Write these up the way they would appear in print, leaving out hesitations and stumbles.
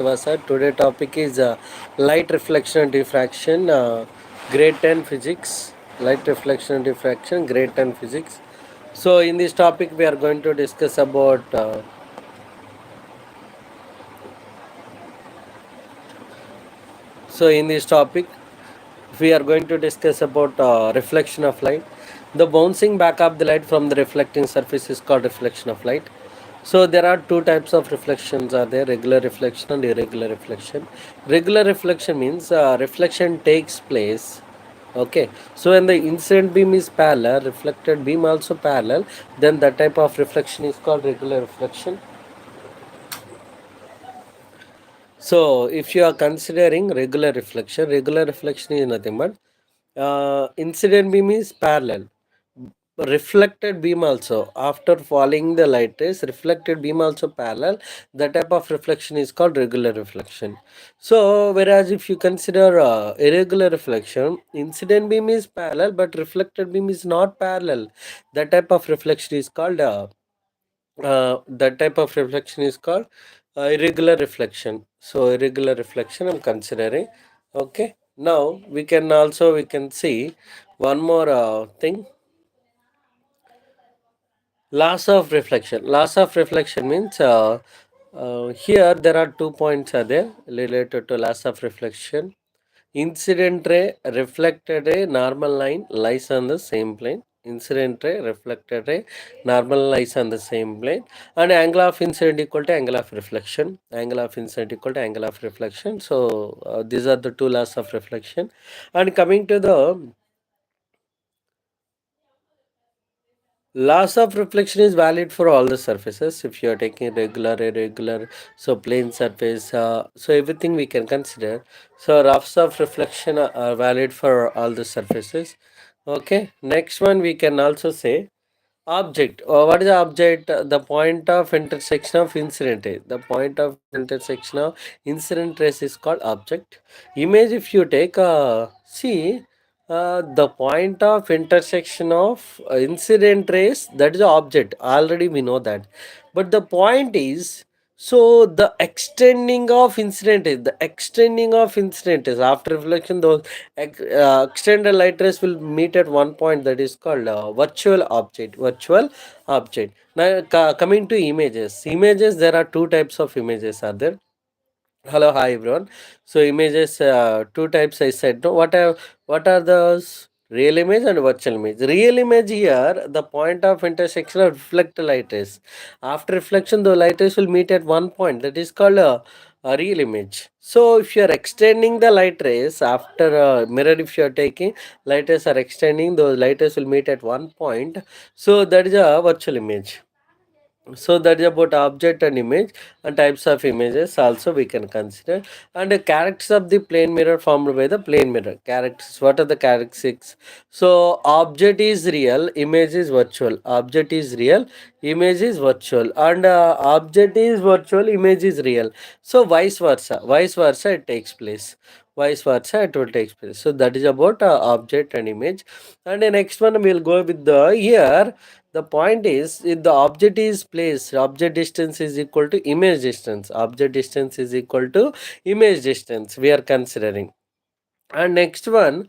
Today topic is light reflection and diffraction, grade 10 physics. Light reflection and diffraction, grade 10 physics. So in this topic we are going to discuss about in this topic we are going to discuss about reflection of light. The bouncing back of the light from the reflecting surface is called reflection of light. So there are two types of reflections are there: regular reflection and irregular reflection. Regular reflection means reflection takes place. Okay, so when the incident beam is parallel, reflected beam also parallel, then that type of reflection is called regular reflection. So if you are considering regular reflection is nothing but incident beam is parallel, reflected beam also after falling the light rays, reflected beam also parallel. The type of reflection is called regular reflection. So whereas if you consider irregular reflection, incident beam is parallel but reflected beam is not parallel. That type of reflection is called irregular reflection. So irregular reflection I'm considering. Okay, now we can see one more thing. Loss of reflection means here there are 2 points are there related to loss of reflection. Incident ray, reflected ray, normal line lies on the same plane. Incident ray, reflected ray, normal lies on the same plane, and angle of incident equal to angle of reflection. Angle of incident equal to angle of reflection. So these are the two laws of reflection. And coming to the loss of reflection is valid for all the surfaces. If you are taking regular, irregular, so plane surface, so everything we can consider. So loss of reflection are valid for all the surfaces. Okay, next one we can also say object. What is the object? The point of intersection of incident ray. The point of intersection of incident rays is called object. Image, if you take see the point of intersection of incident rays, that is the object. Already we know that. But the point is, so the extending of incident is after reflection, those extended light rays will meet at one point, that is called virtual object. Now coming to images, there are two types of images are there. Hello, hi everyone. So images, two types I said. No, what are those? Real image and virtual image. Real image here, the point of intersection of reflect light rays. After reflection, the light rays will meet at one point. That is called a real image. So if you are extending the light rays after a mirror, if you are taking light rays are extending, those light rays will meet at one point. So that is a virtual image. So that is about object and image, and types of images also we can consider, and the characters of the plane mirror formed by the plane mirror. Characters, what are the characteristics? So object is real, image is virtual. Object is real, image is virtual, and object is virtual, image is real. So vice versa it takes place. Vice versa it will take place. So that is about object and image. And the next one we'll go with the here. The point is, if the object is placed, object distance is equal to image distance. Object distance is equal to image distance we are considering. And next one,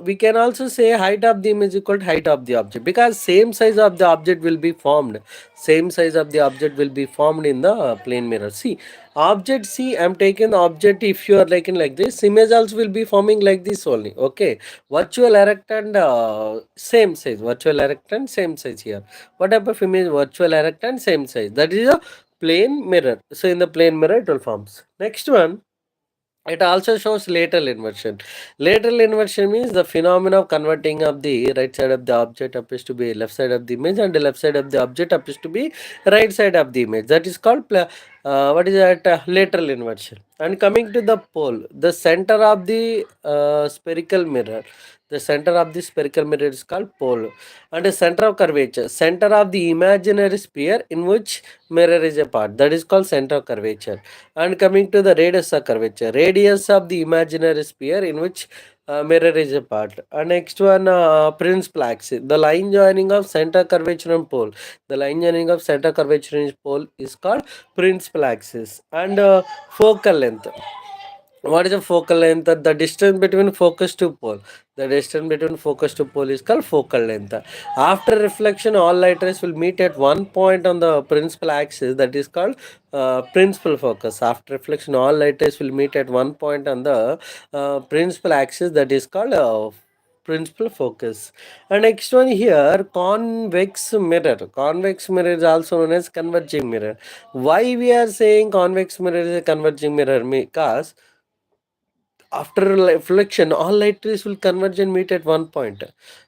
we can also say height of the image equal to height of the object, because same size of the object will be formed. Same size of the object will be formed in the plane mirror. See, object, see, I'm taking the object. If you are liking like this, image also will be forming like this only. Okay, virtual erect and same size. Virtual erect and same size here. What type of image? Virtual erect and same size. That is a plane mirror. So in the plane mirror it will forms. Next one, it also shows lateral inversion. Lateral inversion means the phenomenon of converting of the right side of the object appears to be left side of the image, and the left side of the object appears to be right side of the image. That is called what is that? Lateral inversion. And coming to the pole, the center of the spherical mirror. The center of the spherical mirror is called pole. And the center of curvature, center of the imaginary sphere in which mirror is a part. That is called center of curvature. And coming to the radius of curvature, radius of the imaginary sphere in which Mirror is a part. Next one, principal axis. The line joining of center curvature and pole. The line joining of center curvature and pole is called principal axis. And focal length. What is the focal length? The distance between focus to pole. The distance between focus to pole is called focal length. After reflection, all light rays will meet at one point on the principal axis, that is called principal focus. After reflection, all light rays will meet at one point on the principal axis, that is called principal focus. And next one here, convex mirror. Convex mirror is also known as converging mirror. Why we are saying convex mirror is a converging mirror? Because after reflection, all light rays will converge and meet at one point.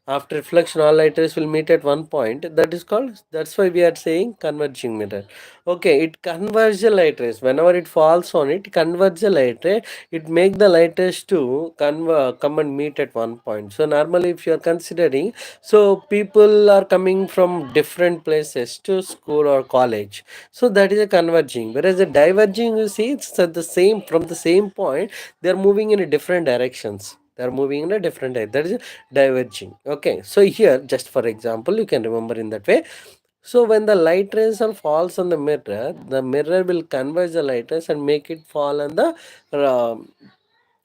After reflection, all light rays will meet at one point. That is called, that's why we are saying converging mirror. Okay, it converges the light rays. Whenever it falls on it, converges the light ray. It make the light rays to come and meet at one point. So normally, if you are considering, so people are coming from different places to school or college. So that is a converging. Whereas the diverging, you see, it's at the same, from the same point, they are moving in a different directions. They are moving in a different direction. That is diverging. Okay, so here, just for example, you can remember in that way. So when the light rays are falls on the mirror will converge the light rays and make it fall on the uh,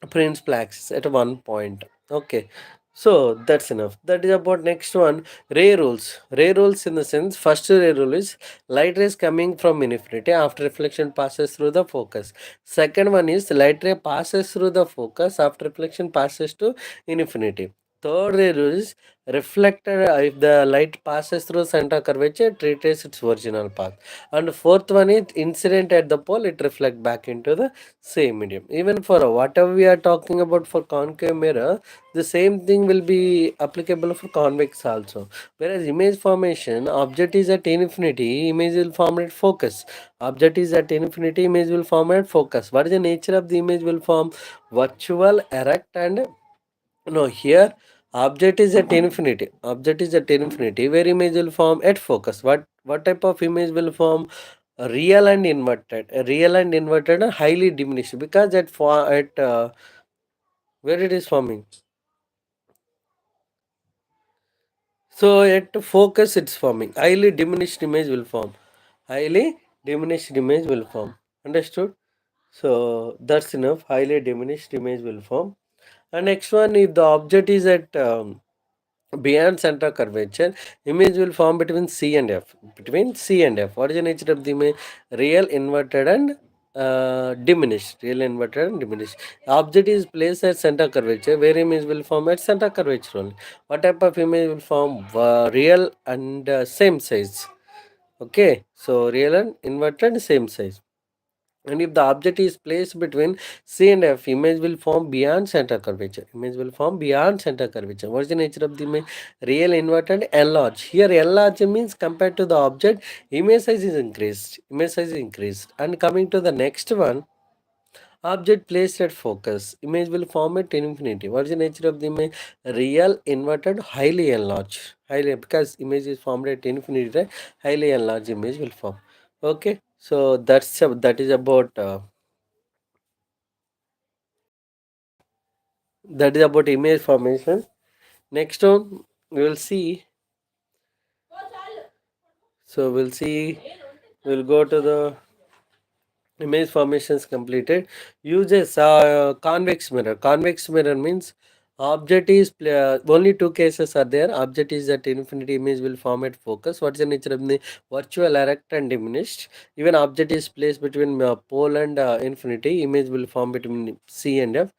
principal axis at one point. Okay, so that's enough. That is about next one. Ray rules. Ray rules in the sense, first ray rule is light rays coming from infinity after reflection passes through the focus. Second one is light ray passes through the focus after reflection passes to infinity. Third ray rule is reflected, if the light passes through center curvature, it retraces its original path. And fourth one is incident at the pole, it reflect back into the same medium. Even for whatever we are talking about for concave mirror, the same thing will be applicable for convex also. Whereas image formation, object is at infinity, image will form at focus. Object is at infinity, image will form at focus. What is the nature of the image will form? Virtual, erect, and no, here object is at infinity. Object is at infinity, where image will form at focus. What type of image will form? Real and inverted. Real and inverted are highly diminished, because at where it is forming. So at focus it's forming. Highly diminished image will form. Highly diminished image will form. Understood? So that's enough. Highly diminished image will form. And next one, if the object is at beyond center curvature, image will form between C and F. Between C and F. What is the nature of the image? Real, inverted, and diminished. Real, inverted, and diminished. Object is placed at center curvature, where image will form at center curvature only. What type of image will form? Real and same size. Okay, so real and inverted, same size. And if the object is placed between C and F, image will form beyond center curvature. Image will form beyond center curvature. What is the nature of the image? Real, inverted, enlarged. Here enlarged means compared to the object, image size is increased. Image size is increased. And coming to the next one, object placed at focus. Image will form at infinity. What is the nature of the image? Real, inverted, highly enlarged. Highly, because image is formed at infinity, right? Highly enlarged image will form. Okay, so that is about image formation. Next one we will see. So we'll go to the image formations completed. Uses convex mirror. Convex mirror means object is only two cases are there. Object is at infinity, image will form at focus. What is the nature of the virtual, erect, and diminished? Even object is placed between pole and infinity, image will form between C and F.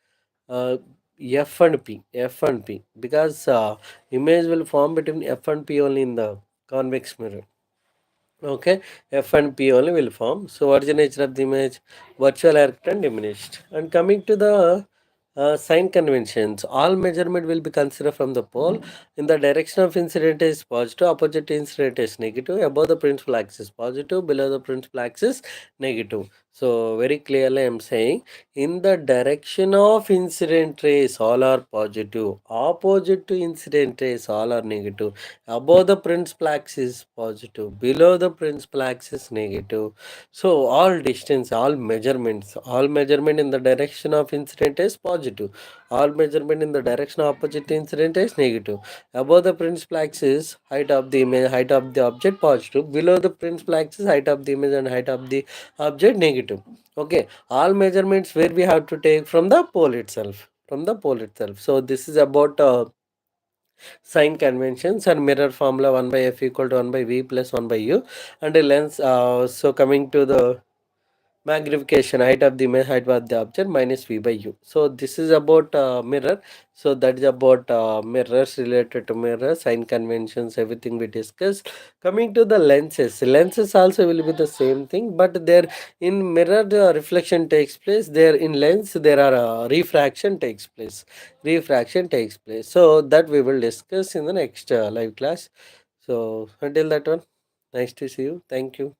uh, F and P, because image will form between F and P only in the convex mirror. Okay, F and P only will form. So what is the nature of the image? Virtual, erect, and diminished. And coming to the sign conventions, all measurement will be considered from the pole. In the direction of incident is positive, opposite incident is negative. Above the principal axis positive, below the principal axis negative. So very clearly I'm saying, in the direction of incident rays all are positive, opposite to incident rays all are negative, above the principal axis positive, below the principal axis negative. So all distance, all measurement in the direction of incident is positive, all measurement in the direction opposite to incident is negative. Above the principal axis, height of the image, height of the object positive, below the principal axis, height of the image and height of the object negative. Okay, all measurements where we have to take from the pole itself, so this is about sign conventions and mirror formula. 1 by f equal to 1 by v plus 1 by u, and a lens. So coming to the magnification, height of the image, height of the object minus v by u. So this is about mirror. So that is about mirrors, related to mirrors, sign conventions, everything we discussed. Coming to the lenses also will be the same thing, but there in mirror the reflection takes place, there in lens there are refraction takes place. So that we will discuss in the next live class. So until that one, nice to see you. Thank you.